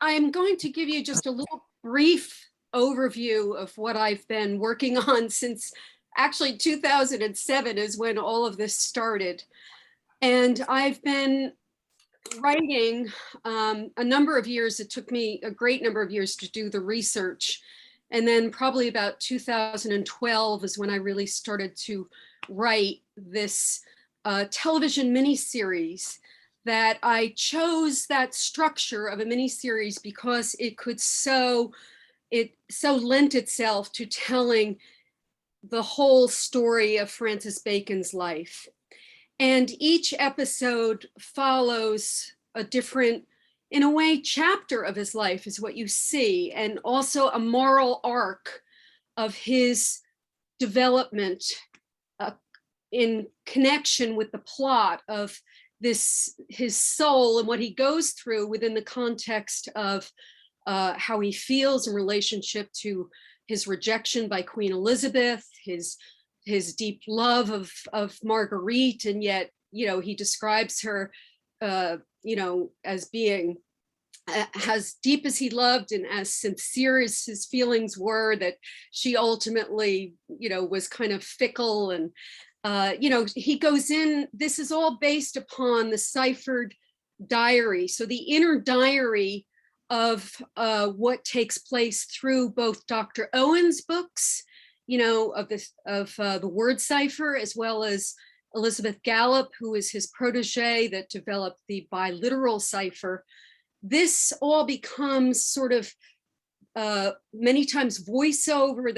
I'm going to give you just a little brief overview of what I've been working on since actually 2007 is when all of this started. And I've been writing a number of years. It took me a great number of years to do the research. And then probably about 2012 is when I really started to write this television miniseries that I chose that structure of a miniseries because it so lent itself to telling the whole story of Francis Bacon's life. And each episode follows a different, in a way, chapter of his life is what you see, and also a moral arc of his development in connection with the plot of his soul and what he goes through within the context of how he feels in relationship to his rejection by Queen Elizabeth, his deep love of Marguerite, and yet, he describes her, as being as deep as he loved and as sincere as his feelings were, that she ultimately, was kind of fickle. And, he goes in, this is all based upon the ciphered diary. So the inner diary of what takes place through both Dr. Owen's books, of the word cipher, as well as Elizabeth Gallup, who is his protege that developed the biliteral cipher. This all becomes sort of many times voiceover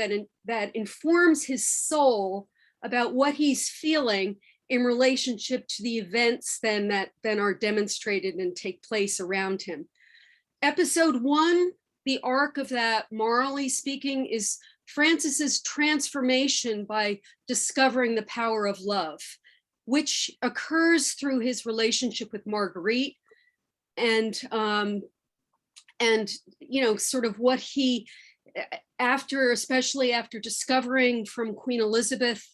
that informs his soul about what he's feeling in relationship to the events that are demonstrated and take place around him. Episode 1, the arc of that, morally speaking, is Francis's transformation by discovering the power of love, which occurs through his relationship with Marguerite, and sort of what he, especially after discovering from Queen Elizabeth,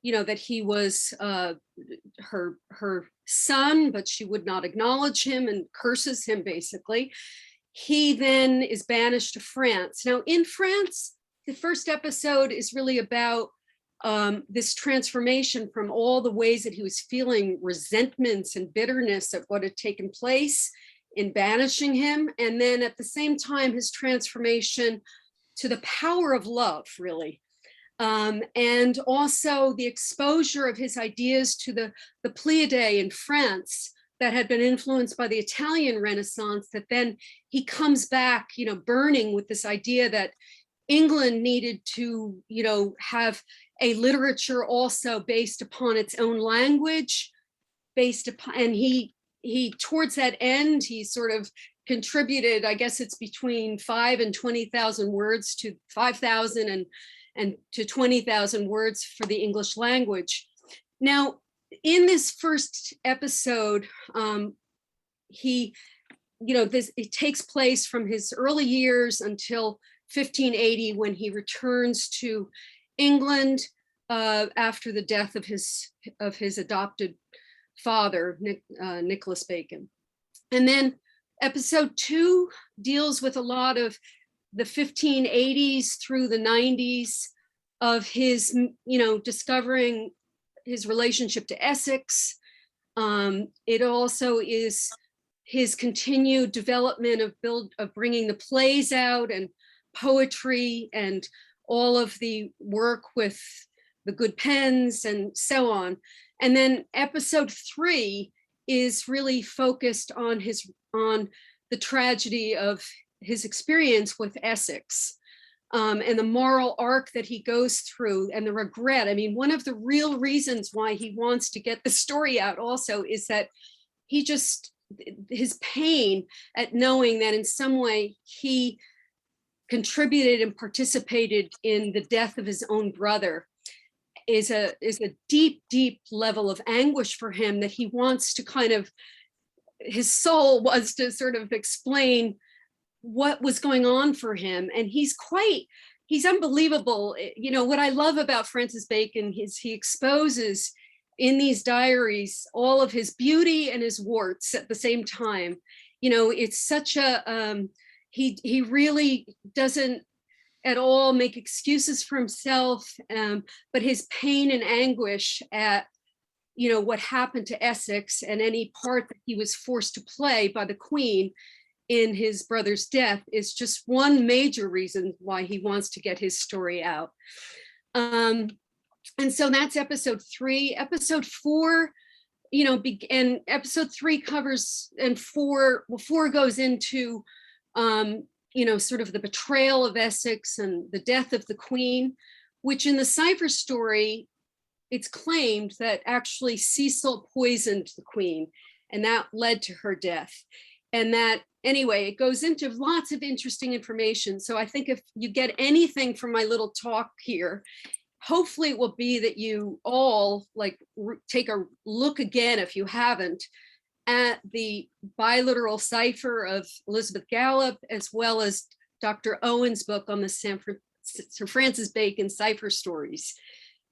that he was her son, but she would not acknowledge him and curses him, basically. He then is banished to France. Now, in France, the first episode is really about this transformation from all the ways that he was feeling resentments and bitterness of what had taken place in banishing him. And then at the same time, his transformation to the power of love, really. And also the exposure of his ideas to the Pleiadae in France that had been influenced by the Italian Renaissance, that then he comes back, burning with this idea that England needed to, have a literature also based upon its own language, and he towards that end, he sort of contributed, I guess it's between 5,000 and 20,000 words to 5,000 and to 20,000 words for the English language. Now, in this first episode, it takes place from his early years until 1580, when he returns to England after the death of his adopted father, Nicholas Bacon. And then episode 2 deals with a lot of the 1580s through the 90s of his, discovering his relationship to Essex. It also is his continued development of bringing the plays out and poetry and all of the work with the good pens and so on. And then episode 3 is really focused on the tragedy of his experience with Essex, and the moral arc that he goes through and the regret. I mean, one of the real reasons why he wants to get the story out also is that his pain at knowing that in some way he contributed and participated in the death of his own brother is a deep, deep level of anguish for him, that he wants to his soul was to sort of explain what was going on for him. And he's unbelievable. What I love about Francis Bacon is he exposes in these diaries all of his beauty and his warts at the same time. It's such he really doesn't at all make excuses for himself, but his pain and anguish at what happened to Essex and any part that he was forced to play by the Queen in his brother's death is just one major reason why he wants to get his story out. And so that's episode 3. Episode 4, and episode 3 covers, and 4 goes into, sort of the betrayal of Essex and the death of the Queen, which in the Cipher story, it's claimed that actually Cecil poisoned the Queen, and that led to her death. And that, anyway, it goes into lots of interesting information. So I think if you get anything from my little talk here, hopefully it will be that you all take a look again, if you haven't, at the biliteral cipher of Elizabeth Gallup, as well as Dr. Owen's book on the Sir Francis Bacon cipher stories,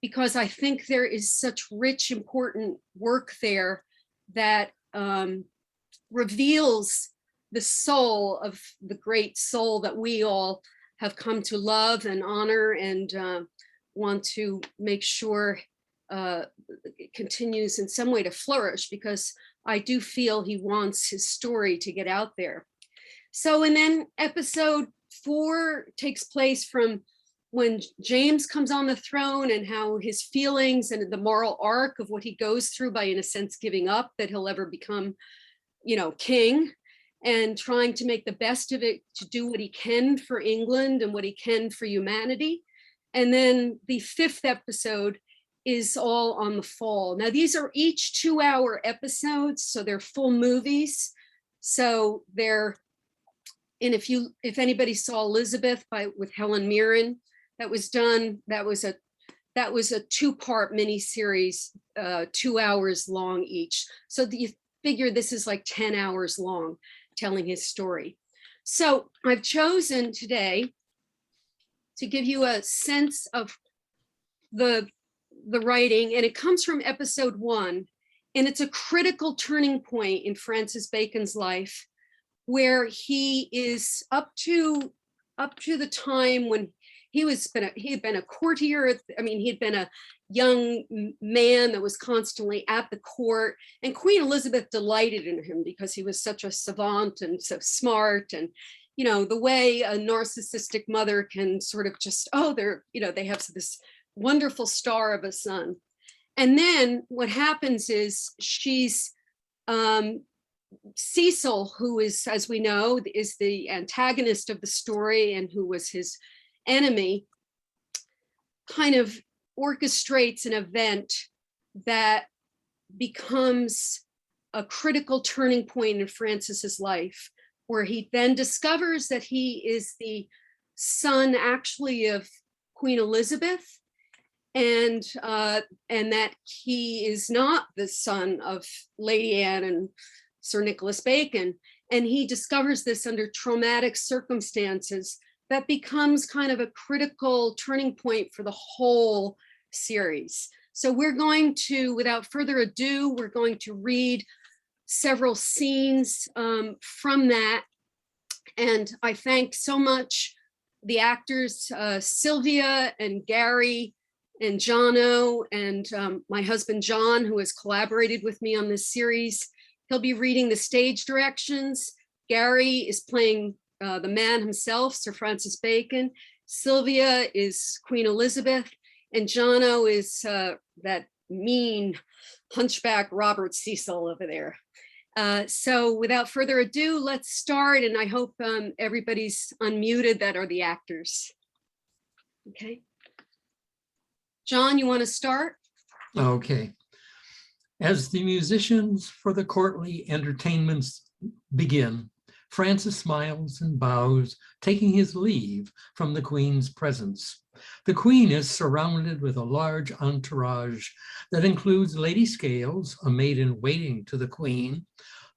because I think there is such rich, important work there that reveals the soul of the great soul that we all have come to love and honor, and want to make sure it continues in some way to flourish, because I do feel he wants his story to get out there. So, and then episode 4 takes place from when James comes on the throne, and how his feelings and the moral arc of what he goes through by, in a sense, giving up that he'll ever become, king, and trying to make the best of it, to do what he can for England and what he can for humanity. And then the 5th episode is all on the fall. Now, these are each 2-hour episodes, so they're full movies. So they're, and if anybody saw Elizabeth with Helen Mirren, that was done, that was a 2-part miniseries, 2 hours long each. So you figure this is like 10 hours long, telling his story. So I've chosen today to give you a sense of the writing, and it comes from episode 1, and it's a critical turning point in Francis Bacon's life, where he is up to the time when he had been a courtier. I mean, he had been a young man that was constantly at the court, and Queen Elizabeth delighted in him because he was such a savant and so smart, and the way a narcissistic mother can sort of just, they have this wonderful star of a son. And then what happens is she's Cecil, who is, as we know, is the antagonist of the story and who was his enemy, kind of orchestrates an event that becomes a critical turning point in Francis's life, where he then discovers that he is the son actually of Queen Elizabeth, and that he is not the son of Lady Anne and Sir Nicholas Bacon. And he discovers this under traumatic circumstances that becomes kind of a critical turning point for the whole series. So we're going to, without further ado, we're going to read several scenes from that. And I thank so much the actors, Sylvia and Gary and Jono, and my husband, John, who has collaborated with me on this series. He'll be reading the stage directions. Gary is playing the man himself, Sir Francis Bacon. Sylvia is Queen Elizabeth, and Jono is that mean hunchback Robert Cecil over there. So without further ado, let's start, and I hope everybody's unmuted that are the actors. Okay. John, you want to start? Okay. As the musicians for the courtly entertainments begin, Francis smiles and bows, taking his leave from the Queen's presence. The Queen is surrounded with a large entourage that includes Lady Scales, a maid-in-waiting to the Queen,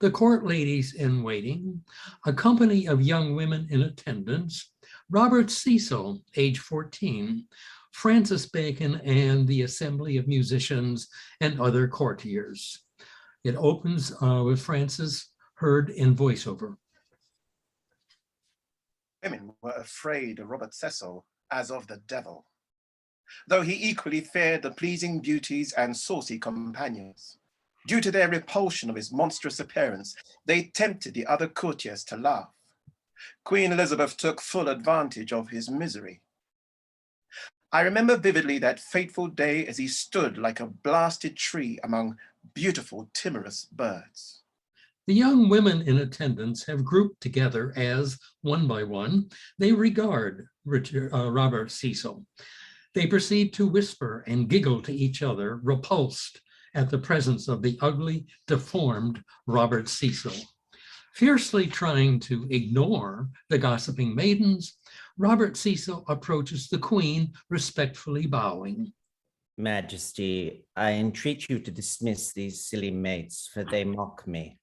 the court ladies in waiting, a company of young women in attendance, Robert Cecil, age 14, Francis Bacon, and the assembly of musicians and other courtiers. It opens with Francis heard in voiceover. were afraid of Robert Cecil as of the devil, though he equally feared the pleasing beauties and saucy companions. Due to their repulsion of his monstrous appearance, they tempted the other courtiers to laugh. Queen Elizabeth took full advantage of his misery. I remember vividly that fateful day as he stood like a blasted tree among beautiful, timorous birds. The young women in attendance have grouped together as, one by one, they regard Robert Cecil. They proceed to whisper and giggle to each other, repulsed at the presence of the ugly, deformed Robert Cecil. Fiercely trying to ignore the gossiping maidens, Robert Cecil approaches the Queen, respectfully bowing. Majesty, I entreat you to dismiss these silly mates, for they mock me.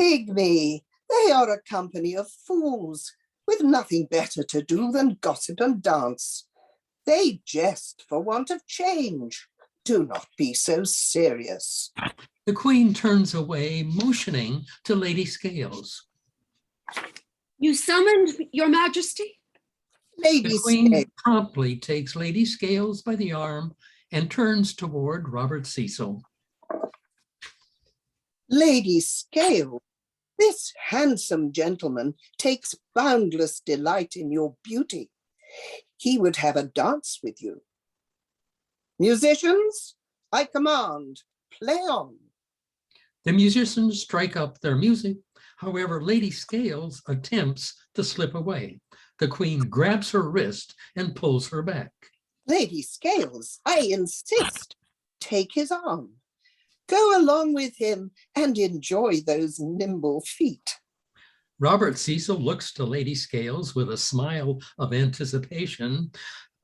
Pygmy, they are a company of fools, with nothing better to do than gossip and dance. They jest for want of change. Do not be so serious. The Queen turns away, motioning to Lady Scales. You summoned, Your Majesty? Lady The Queen Scales, promptly takes Lady Scales by the arm and turns toward Robert Cecil. Lady Scales, this handsome gentleman takes boundless delight in your beauty. He would have a dance with you. Musicians, I command, play on. The musicians strike up their music. However, Lady Scales attempts to slip away. The Queen grabs her wrist and pulls her back. Lady Scales, I insist, take his arm. Go along with him and enjoy those nimble feet. Robert Cecil looks to Lady Scales with a smile of anticipation,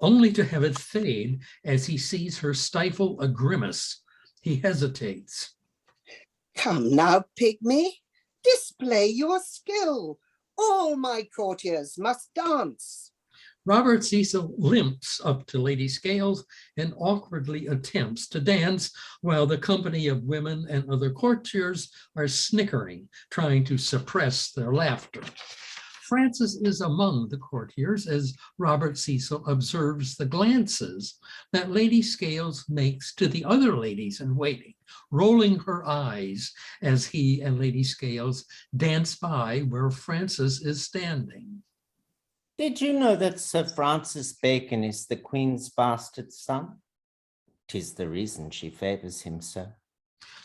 only to have it fade as he sees her stifle a grimace. He hesitates. Come now, Pygmy, display your skill. All my courtiers must dance. Robert Cecil limps up to Lady Scales and awkwardly attempts to dance while the company of women and other courtiers are snickering, trying to suppress their laughter. Frances is among the courtiers as Robert Cecil observes the glances that Lady Scales makes to the other ladies in waiting, rolling her eyes as he and Lady Scales dance by where Frances is standing. Did you know that Sir Francis Bacon is the Queen's bastard son? 'Tis the reason she favors him so.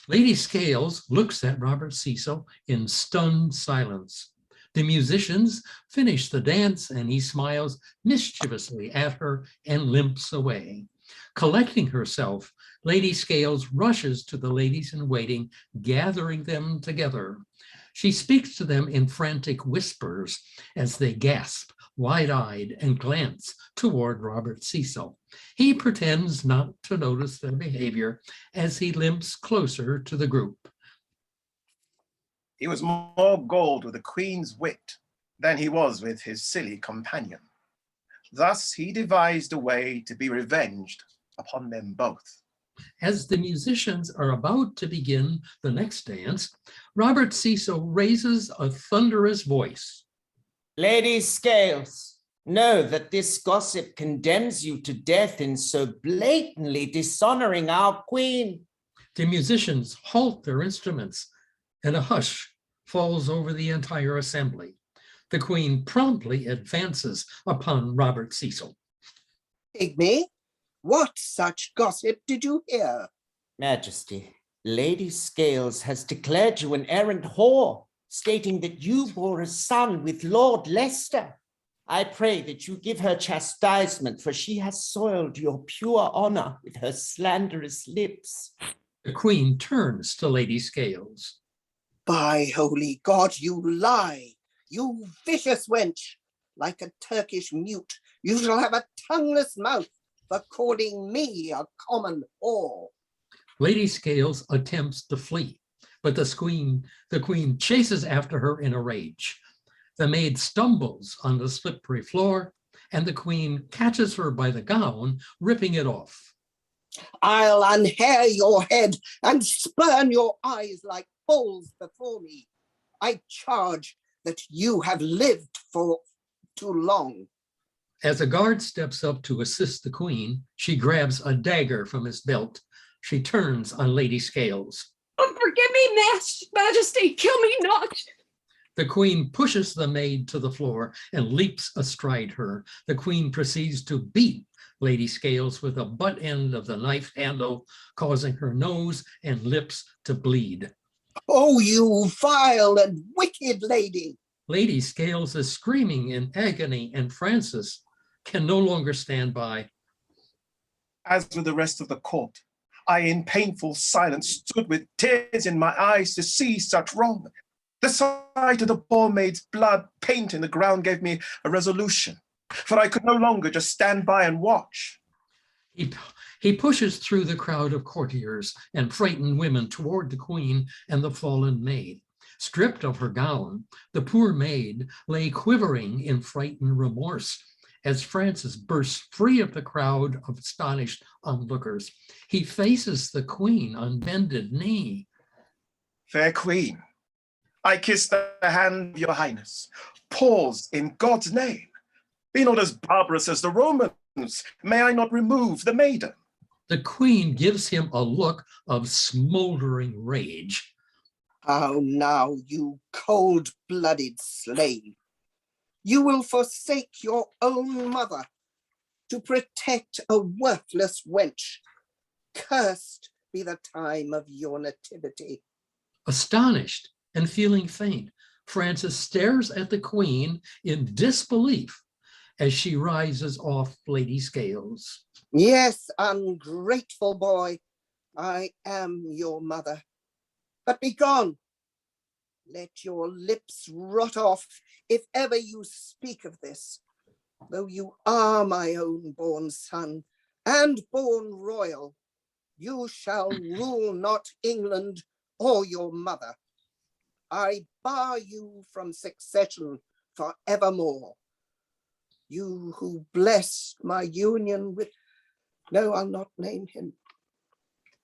Lady Scales looks at Robert Cecil in stunned silence. The musicians finish the dance and he smiles mischievously at her and limps away. Collecting herself, Lady Scales rushes to the ladies in waiting, gathering them together. She speaks to them in frantic whispers as they gasp, wide-eyed, and glance toward Robert Cecil. He pretends not to notice their behavior as he limps closer to the group. He was more galled with the Queen's wit than he was with his silly companion. Thus he devised a way to be revenged upon them both. As the musicians are about to begin the next dance, Robert Cecil raises a thunderous voice. Lady Scales, know that this gossip condemns you to death in so blatantly dishonoring our Queen. The musicians halt their instruments and a hush falls over the entire assembly. The Queen promptly advances upon Robert Cecil. Pygmy, what such gossip did you hear? Majesty, Lady Scales has declared you an errant whore, stating that you bore a son with Lord Leicester. I pray that you give her chastisement, for she has soiled your pure honor with her slanderous lips. The Queen turns to Lady Scales. By holy God, you lie, you vicious wench. Like a Turkish mute, you shall have a tongueless mouth for calling me a common whore. Lady Scales attempts to flee, but the queen chases after her in a rage. The maid stumbles on the slippery floor, and the Queen catches her by the gown, ripping it off. I'll unhair your head and spurn your eyes like balls before me. I charge that you have lived too long. As a guard steps up to assist the queen, she grabs a dagger from his belt. She turns on Lady Scales. Oh, forgive me, Majesty, kill me not. The queen pushes the maid to the floor and leaps astride her. The queen proceeds to beat Lady Scales with the butt end of the knife handle, causing her nose and lips to bleed. Oh, you vile and wicked lady! Lady Scales is screaming in agony, and Francis can no longer stand by. As with the rest of the court, I in painful silence stood with tears in my eyes to see such wrong. The sight of the poor maid's blood painting the ground gave me a resolution, for I could no longer just stand by and watch. He pushes through the crowd of courtiers and frightened women toward the queen and the fallen maid. Stripped of her gown, the poor maid lay quivering in frightened remorse. As Francis bursts free of the crowd of astonished onlookers, he faces the queen on bended knee. Fair queen, I kiss the hand of your highness. Pause in God's name. Be not as barbarous as the Romans. May I not remove the maiden? The queen gives him a look of smoldering rage. How now, you cold-blooded slave? You will forsake your own mother to protect a worthless wench. Cursed be the time of your nativity. Astonished and feeling faint, Francis stares at the queen in disbelief as she rises off Lady Scales. Yes, ungrateful boy, I am your mother. But be gone. Let your lips rot off if ever you speak of this. Though you are my own born son and born royal, you shall rule not England or your mother. I bar you from succession forevermore. You who blessed my union with, no, I'll not name him.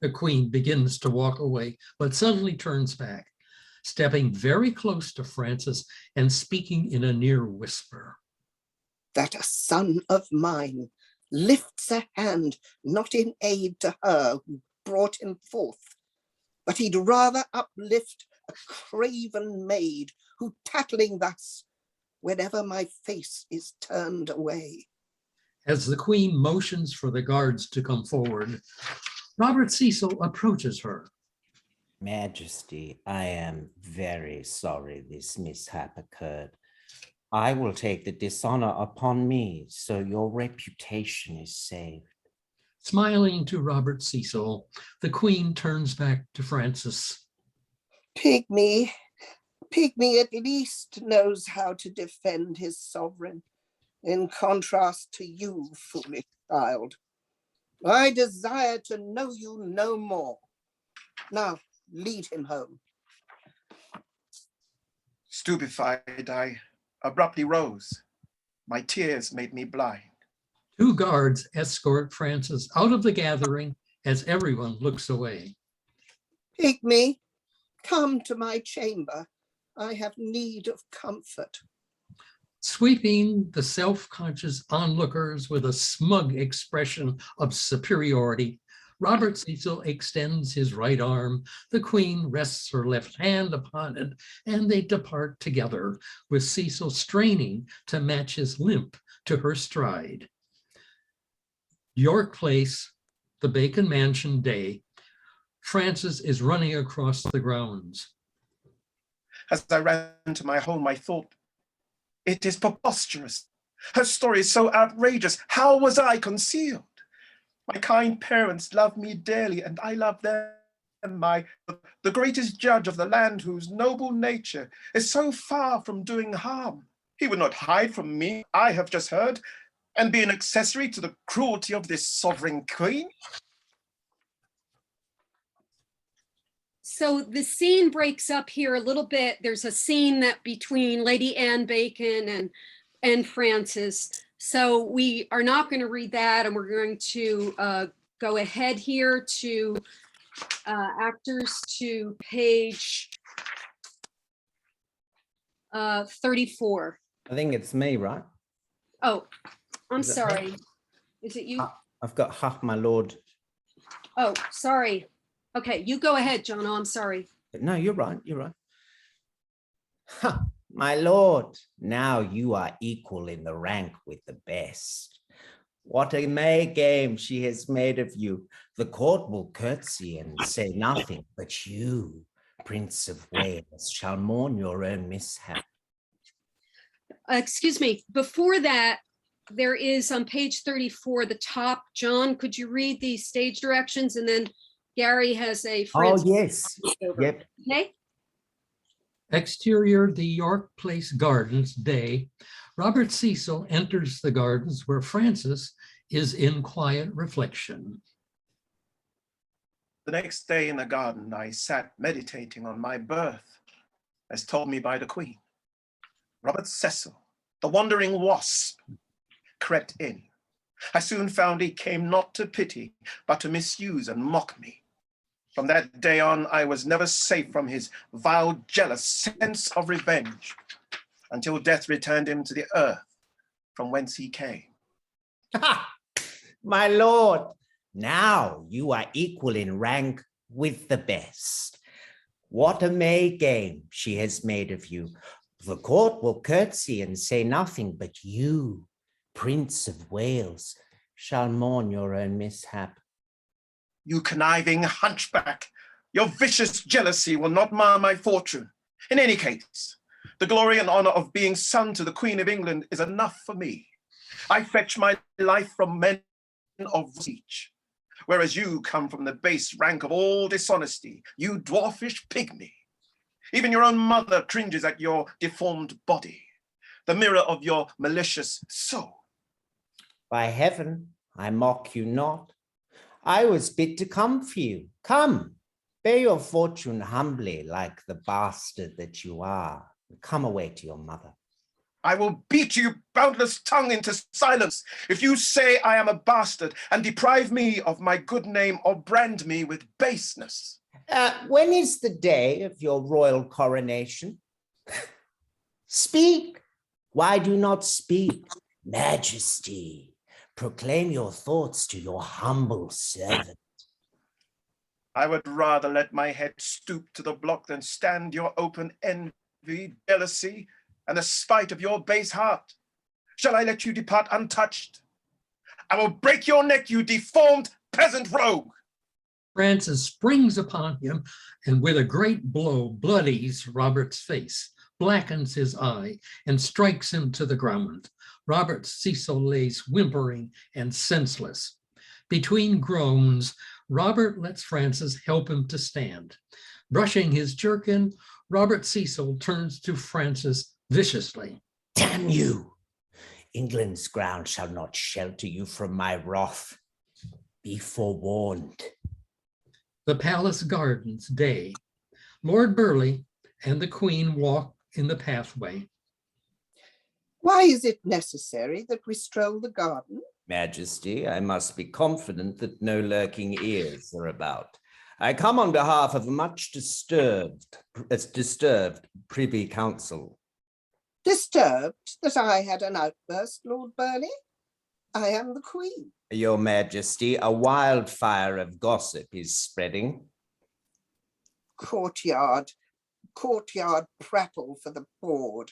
The queen begins to walk away, but suddenly turns back, stepping very close to Francis and speaking in a near whisper. That a son of mine lifts a hand not in aid to her who brought him forth, but he'd rather uplift a craven maid who tattling thus whenever my face is turned away. As the queen motions for the guards to come forward, Robert Cecil approaches her. Majesty, I am very sorry this mishap occurred. I will take the dishonor upon me, so your reputation is saved. Smiling to Robert Cecil, the queen turns back to Francis. Pygmy at least knows how to defend his sovereign, in contrast to you, foolish child. I desire to know you no more. Now, lead him home. Stupefied, I abruptly rose. My tears made me blind. Two guards escort Francis out of the gathering as everyone looks away. Pygmy, come to my chamber. I have need of comfort. Sweeping the self-conscious onlookers with a smug expression of superiority, Robert Cecil extends his right arm. The queen rests her left hand upon it, and they depart together, with Cecil straining to match his limp to her stride. York Place, the Bacon Mansion day. Francis is running across the grounds. As I ran to my home, I thought, it is preposterous. Her story is so outrageous. How was I concealed? My kind parents love me dearly, and I love them. The greatest judge of the land, whose noble nature is so far from doing harm. He would not hide from me, I have just heard, and be an accessory to the cruelty of this sovereign queen. So the scene breaks up here a little bit. There's a scene that between Lady Anne Bacon and Francis. So we are not going to read that, and we're going to go ahead here to actors to page 34. I think it's me, right? Oh, I'm Is it her? sorry. Is it you? I've got ha, my lord. Oh, sorry. Okay, you go ahead, Jono. I'm sorry. No, you're right. You're right. Ha, my lord, now you are equal in the rank with the best. What a May game she has made of you. The court will curtsy and say nothing, but you, Prince of Wales, shall mourn your own mishap. Excuse me. Before that, there is on page 34, the top. John, could you read the stage directions? And then Gary has a Oh, French. yes. Over. Yep. Okay. Exterior, the York Place Gardens, day. Robert Cecil enters the gardens where Frances is in quiet reflection. The next day in the garden, I sat meditating on my birth, as told me by the Queen. Robert Cecil, the wandering wasp, crept in. I soon found he came not to pity, but to misuse and mock me. From that day on, I was never safe from his vile, jealous sense of revenge, until death returned him to the earth from whence he came. My lord, now you are equal in rank with the best. What a May game she has made of you. The court will curtsy and say nothing, but you, Prince of Wales, shall mourn your own mishap. You conniving hunchback, your vicious jealousy will not mar my fortune. In any case, the glory and honor of being son to the Queen of England is enough for me. I fetch my life from men of speech, whereas you come from the base rank of all dishonesty, you dwarfish pygmy. Even your own mother cringes at your deformed body, the mirror of your malicious soul. By heaven, I mock you not. I was bid to come for you. Come, bear your fortune humbly like the bastard that you are. Come away to your mother. I will beat you boundless tongue into silence if you say I am a bastard and deprive me of my good name or brand me with baseness. When is the day of your royal coronation? Speak. Why do you not speak? Majesty, proclaim your thoughts to your humble servant. I would rather let my head stoop to the block than stand your open envy, jealousy, and the spite of your base heart. Shall I let you depart untouched? I will break your neck, you deformed peasant rogue. Frances springs upon him and with a great blow bloodies Robert's face, blackens his eye, and strikes him to the ground. Robert Cecil lays whimpering and senseless. Between groans, Robert lets Frances help him to stand. Brushing his jerkin, Robert Cecil turns to Frances viciously. Damn you! England's ground shall not shelter you from my wrath. Be forewarned. The palace gardens, day. Lord Burleigh and the Queen walk in the pathway. Why is it necessary that we stroll the garden? Majesty, I must be confident that no lurking ears are about. I come on behalf of a much disturbed Privy Council. Disturbed that I had an outburst, Lord Burleigh? I am the Queen. Your Majesty, a wildfire of gossip is spreading. Courtyard prattle for the board.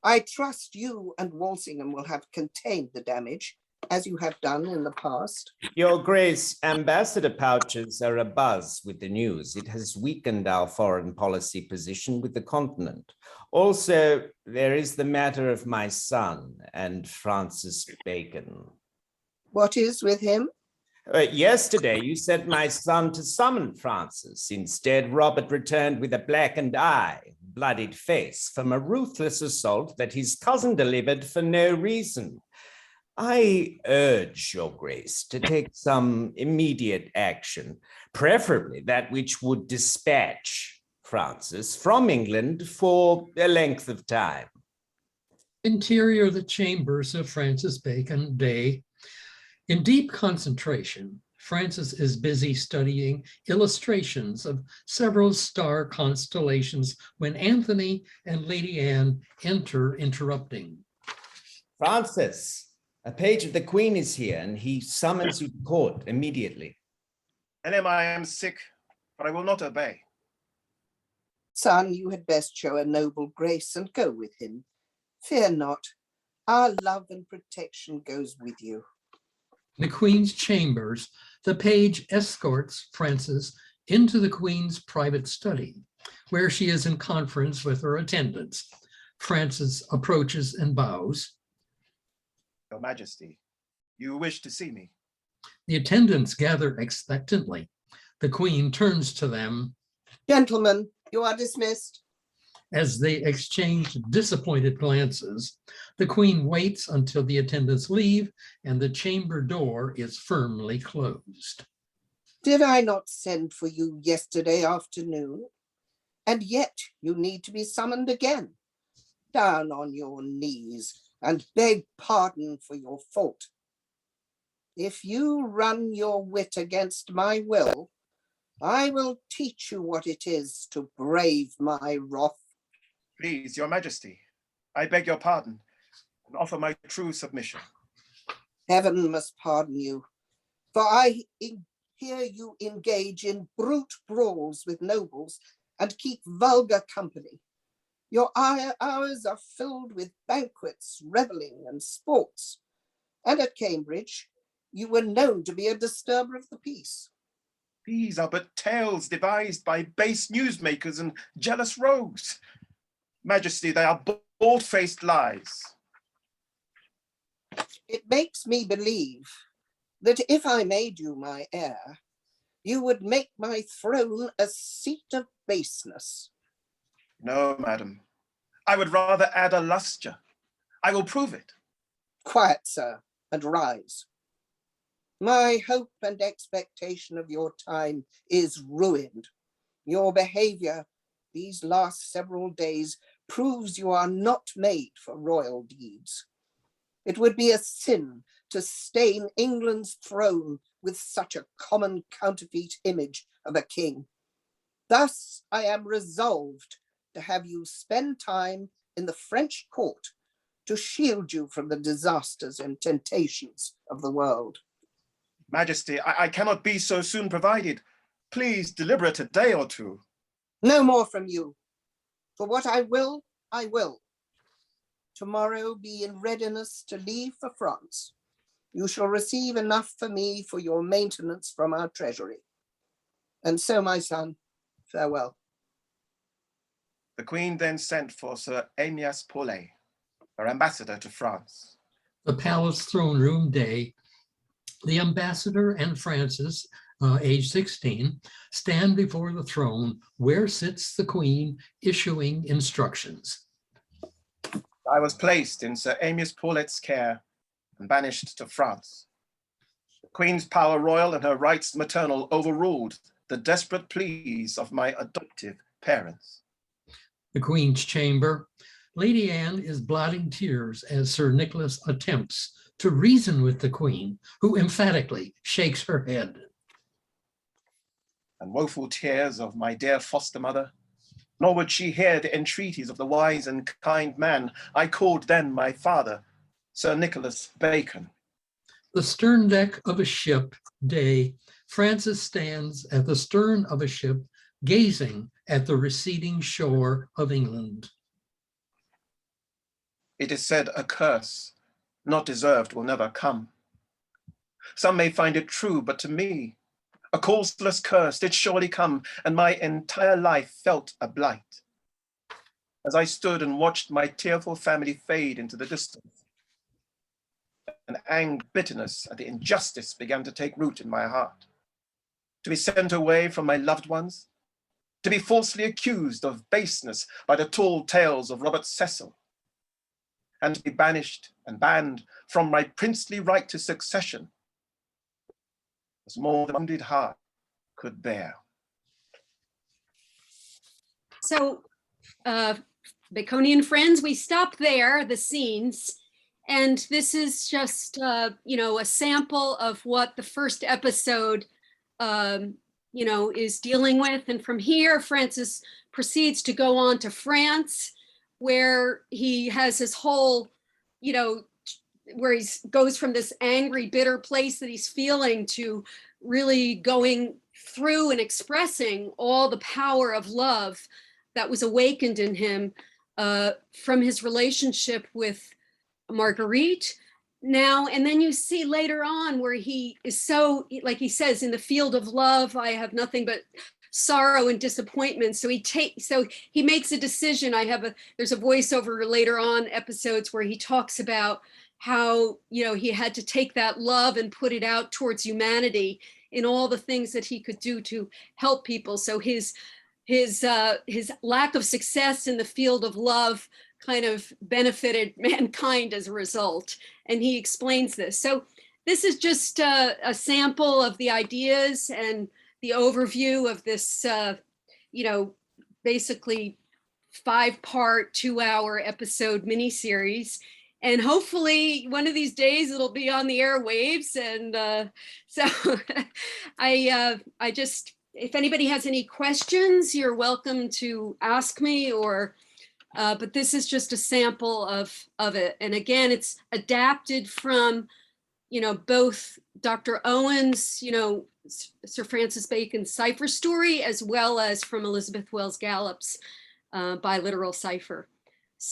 I trust you and Walsingham will have contained the damage, as you have done in the past. Your Grace, ambassador pouches are abuzz with the news. It has weakened our foreign policy position with the continent. Also, there is the matter of my son and Francis Bacon. What is with him? Yesterday, you sent my son to summon Francis. Instead, Robert returned with a blackened eye, bloodied face from a ruthless assault that his cousin delivered for no reason. I urge your Grace to take some immediate action, preferably that which would dispatch Francis from England for a length of time. Interior, the chambers of Francis Bacon, day. In deep concentration, Francis is busy studying illustrations of several star constellations when Anthony and Lady Anne enter, interrupting. Francis, a page of the Queen is here, and he summons you to court immediately. Tell him I am sick, but I will not obey. Son, you had best show a noble grace and go with him. Fear not. Our love and protection goes with you. In the Queen's chambers, the page escorts Frances into the Queen's private study, where she is in conference with her attendants. Frances approaches and bows. Your Majesty, you wish to see me? The attendants gather expectantly. The Queen turns to them. Gentlemen, you are dismissed. As they exchange disappointed glances, the Queen waits until the attendants leave and the chamber door is firmly closed. Did I not send for you yesterday afternoon? And yet you need to be summoned again. Down on your knees and beg pardon for your fault. If you run your wit against my will, I will teach you what it is to brave my wrath. Please, your Majesty, I beg your pardon and offer my true submission. Heaven must pardon you, for I hear you engage in brute brawls with nobles and keep vulgar company. Your hours are filled with banquets, revelling, and sports. And at Cambridge, you were known to be a disturber of the peace. These are but tales devised by base newsmakers and jealous rogues. Majesty, they are bald-faced lies. It makes me believe that if I made you my heir, you would make my throne a seat of baseness. No, madam. I would rather add a lustre. I will prove it. Quiet, sir, and rise. My hope and expectation of your time is ruined. Your behavior these last several days proves you are not made for royal deeds. It would be a sin to stain England's throne with such a common counterfeit image of a king. Thus, I am resolved to have you spend time in the French court to shield you from the disasters and temptations of the world. Majesty, I cannot be so soon provided. Please deliberate a day or two. No more from you. For what I will, I will. Tomorrow be in readiness to leave for France. You shall receive enough for me for your maintenance from our treasury. And so, my son, farewell. The Queen then sent for Sir Amias Paulet, her ambassador to France. The palace throne room day, the ambassador and Frances, age 16, stand before the throne where sits the Queen issuing instructions. I was placed in Sir Amias Paulet's care and banished to France. The Queen's power royal and her rights maternal overruled the desperate pleas of my adoptive parents. The Queen's chamber, Lady Anne is blotting tears as Sir Nicholas attempts to reason with the Queen, who emphatically shakes her head. And woeful tears of my dear foster mother, nor would she hear the entreaties of the wise and kind man I called then my father, Sir Nicholas Bacon. The stern deck of a ship day, Frances stands at the stern of a ship, gazing at the receding shore of England. It is said a curse not deserved will never come. Some may find it true, but to me, a causeless curse did surely come, and my entire life felt a blight. As I watched my tearful family fade into the distance, an bitterness at the injustice began to take root in my heart. To be sent away from my loved ones, to be falsely accused of baseness by the tall tales of Robert Cecil, and to be banished and banned from my princely right to succession was more than my wounded heart could bear. So, Baconian friends, we stop there, the scenes, and this is just, a sample of what the first episode, is dealing with. And from here, Francis proceeds to go on to France, where he has his whole, where he goes from this angry, bitter place that he's feeling to really going through and expressing all the power of love that was awakened in him from his relationship with Marguerite now. And then you see later on where he is so, like he says, in the field of love, I have nothing but sorrow and disappointment. So he makes a decision. There's a voiceover later on episodes where he talks about how, he had to take that love and put it out towards humanity in all the things that he could do to help people. So his lack of success in the field of love kind of benefited mankind as a result. And he explains this. So this is just a sample of the ideas and the overview of this, basically 5-part, 2-hour episode miniseries. And hopefully one of these days it'll be on the airwaves. And so I just, if anybody has any questions, you're welcome to ask me, but this is just a sample of it. And again, it's adapted from, both Dr. Owen's, Sir Francis Bacon's Cipher story, as well as from Elizabeth Wells Gallup's biliteral Cipher.